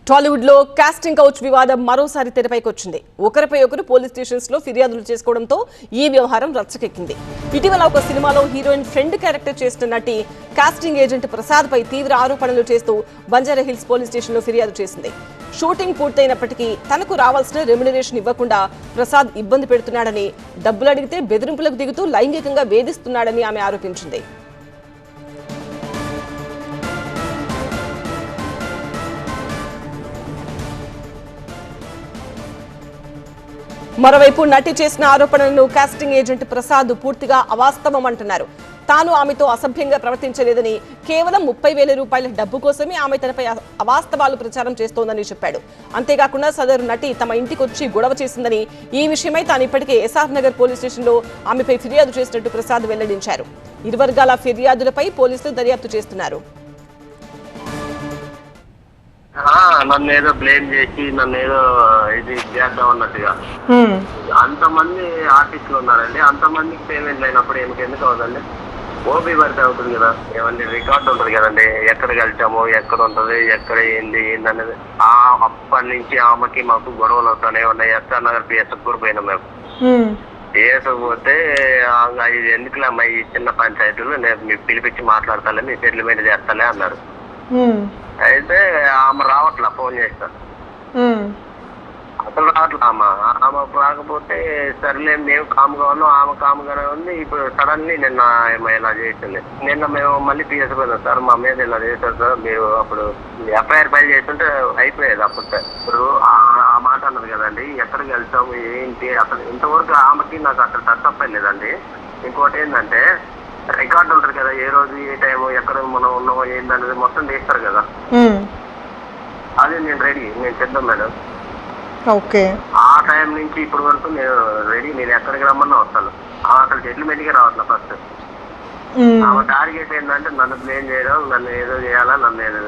టాలీవుడ్ లో casting couch వివాదం మరోసారి తెరపైకి వచ్చింది. ఒకరిపై ఒకరు పోలీస్ స్టేషన్స్ లో ఫిర్యాదులు చేసుకోవడంతో ఈ వ్యవహారం రచ్చకెక్కింది. ఇటీవల ఒక సినిమాలో హీరోయిన్ ఫ్రెండ్ క్యారెక్టర్ చేస్తున్న నటి కాస్టింగ్ ఏజెంట్ ప్రసాద్ పై తీవ్ర ఆరోపణలు చేస్తూ బంజారా హిల్స్ పోలీస్ స్టేషన్ లో ఫిర్యాదు చేసింది. షూటింగ్ పూర్తయినప్పటికీ తనకు రావాల్సిన రెమ్యునరేషన్ ఇవ్వకుండా ప్రసాద్ ఇబ్బంది పెడుతున్నాడని, డబ్బులు అడిగితే బెదిరింపులకు దిగుతూ లైంగికంగా వేధిస్తున్నాడని ఆమె ఆరోపించింది. మరోవైపు నటి చేసిన ఆరోపణలను కాస్టింగ్ ఏజెంట్ ప్రసాద్ పూర్తిగా అవాస్తవం అంటున్నారు. తాను ఆమెతో అసభ్యంగా ప్రవర్తించలేదని, కేవలం 30,000 రూపాయల డబ్బు కోసమే ఆమె తనపై అవాస్తవాలు ప్రచారం చేస్తోందని చెప్పాడు. అంతేకాకుండా సదరు నటి తమ ఇంటికొచ్చి గొడవ చేసిందని, ఈ విషయమై తాను ఇప్పటికే ఎస్ఆర్ నగర్ పోలీస్ స్టేషన్లో ఆమెపై ఫిర్యాదు చేసినట్టు ప్రసాద్ వెల్లడించారు. ఇరు వర్గాల ఫిర్యాదులపై పోలీసులు దర్యాప్తు చేస్తున్నారు. నన్ను ఏదో బ్లేమ్ చేసి నన్ను ఏదో ఇది చేద్దాం అన్నట్టుగా అంతమంది ఆర్టిస్టులు ఉన్నారండి. అంతమందికి పేమెంట్ అయినప్పుడు ఎందుకు అవుతుంది? ఓపీ పడితే అవుతుంది కదా. ఏమన్నా రికార్డు ఉంటుంది కదండి, ఎక్కడ కలిసాము, ఎక్కడ ఉంటుంది, ఎక్కడ ఏందనేది. అప్పటి నుంచి ఆమెకి మాకు గొడవలు అవుతానే ఉన్నాయి. ఎస్ఆర్ నగర్ పిఎస్కి కూడా పోయినాం మేము. పిఎస్కపోతే ఇది ఎందుకులే అమ్మా ఈ చిన్న పంచాయతీలు, నేను మీకు పిలిపించి మాట్లాడతాలే, మీ సెటిల్మెంట్ చేస్తాలే అన్నారు. అయితే ఆమె రావట్లా, ఫోన్ చేస్తా అసలు రావట్లా. ఆమె రాకపోతే సర్లే మేము కామ్గా ఉన్నాం, ఆమె కామ్గానే ఉంది. ఇప్పుడు సడన్లీ నిన్న ఇలా చేసింది. నిన్న మేము మళ్ళీ పిఎస్ పోయినాం. సార్ మా మీద ఇలా చేశారు సార్, మీరు అప్పుడు ఎఫ్ఐఆర్ ఫైల్ చేస్తుంటే అయిపోయేది. అప్పుడు ఇప్పుడు ఆ మాట అన్నది కదండి, ఎక్కడికి వెళ్తాము ఏంటి అసలు ఇంతవరకు ఆమెకి నాకు అసలు టచ్ లేదండి. ఇంకోటి ఏంటంటే రికార్డు ఉంటుంది కదా, ఏ రోజు ఏ టైము ఎక్కడ మనం ఉన్నామో ఏందనేది మొత్తం తీస్తారు కదా. అది నేను రెడీ, నేను చేద్దాం మేడం. ఓకే, ఆ టైం నుంచి ఇప్పటి వరకు నేను రెడీ. నేను ఎక్కడికి రమ్మన్నా వస్తాను. అసలు సెటిల్మెంట్కే రావట్లే. ఫస్ట్ ఆమె టార్గెట్ ఏంటంటే నన్ను బ్లేమ్ చేయడం, నన్ను ఏదో చేయాలా, నన్ను ఏదో